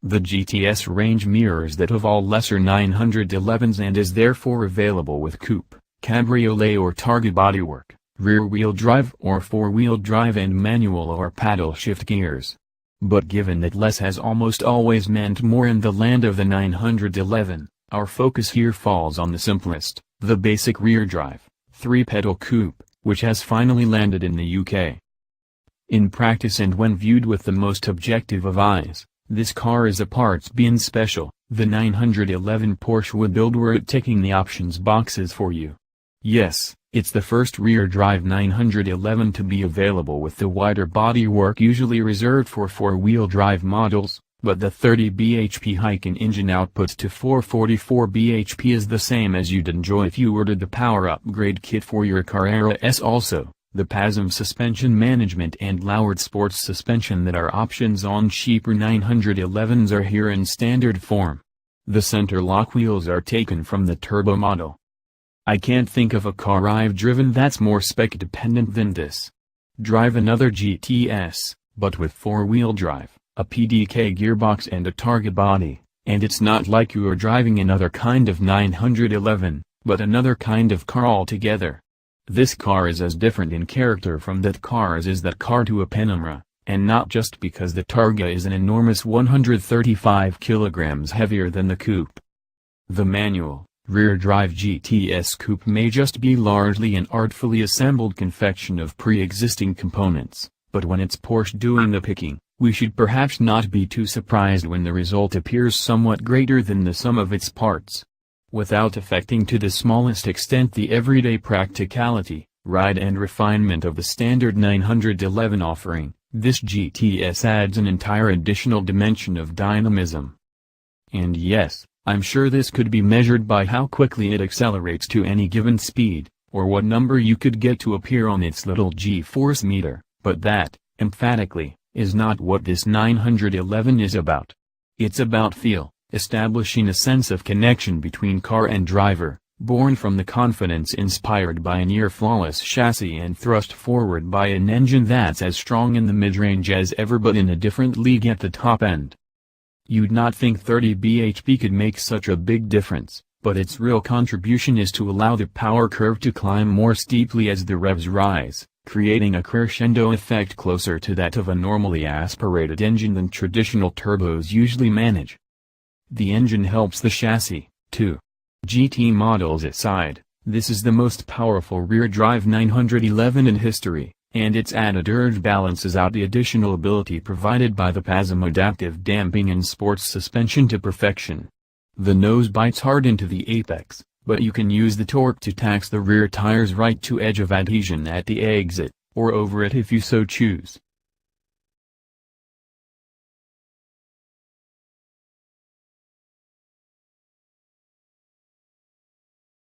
The GTS range mirrors that of all lesser 911s and is therefore available with coupe, cabriolet or Targa bodywork, rear-wheel drive or four-wheel drive and manual or paddle shift gears. But given that less has almost always meant more in the land of the 911, our focus here falls on the simplest, the basic rear drive, three-pedal coupe, which has finally landed in the UK. In practice and when viewed with the most objective of eyes, this car is a parts bin special. The 911 Porsche would build were it ticking the options boxes for you. Yes, it's the first rear-drive 911 to be available with the wider bodywork usually reserved for four-wheel drive models, but the 30 bhp hike in engine output to 444 bhp is the same as you'd enjoy if you ordered the power upgrade kit for your Carrera S. Also, the PASM suspension management and lowered sports suspension that are options on cheaper 911s are here in standard form. The center lock wheels are taken from the turbo model. I can't think of a car I've driven that's more spec-dependent than this. Drive another GTS, but with four-wheel drive, a PDK gearbox and a Targa body, and it's not like you are driving another kind of 911, but another kind of car altogether. This car is as different in character from that car as is that car to a Panamera, and not just because the Targa is an enormous 135 kilograms heavier than the coupe. The manual, rear-drive GTS coupe may just be largely an artfully assembled confection of pre-existing components, but when it's Porsche doing the picking, we should perhaps not be too surprised when the result appears somewhat greater than the sum of its parts. Without affecting to the smallest extent the everyday practicality, ride and refinement of the standard 911 offering, this GTS adds an entire additional dimension of dynamism. And yes, I'm sure this could be measured by how quickly it accelerates to any given speed, or what number you could get to appear on its little G-force meter, but that, emphatically, is not what this 911 is about. It's about feel. Establishing a sense of connection between car and driver, born from the confidence inspired by a near-flawless chassis and thrust forward by an engine that's as strong in the mid-range as ever but in a different league at the top end. You'd not think 30 bhp could make such a big difference, but its real contribution is to allow the power curve to climb more steeply as the revs rise, creating a crescendo effect closer to that of a normally aspirated engine than traditional turbos usually manage. The engine helps the chassis, too. GT models aside, this is the most powerful rear-drive 911 in history, and its added urge balances out the additional ability provided by the PASM adaptive damping and sports suspension to perfection. The nose bites hard into the apex, but you can use the torque to tax the rear tires right to edge of adhesion at the exit, or over it if you so choose.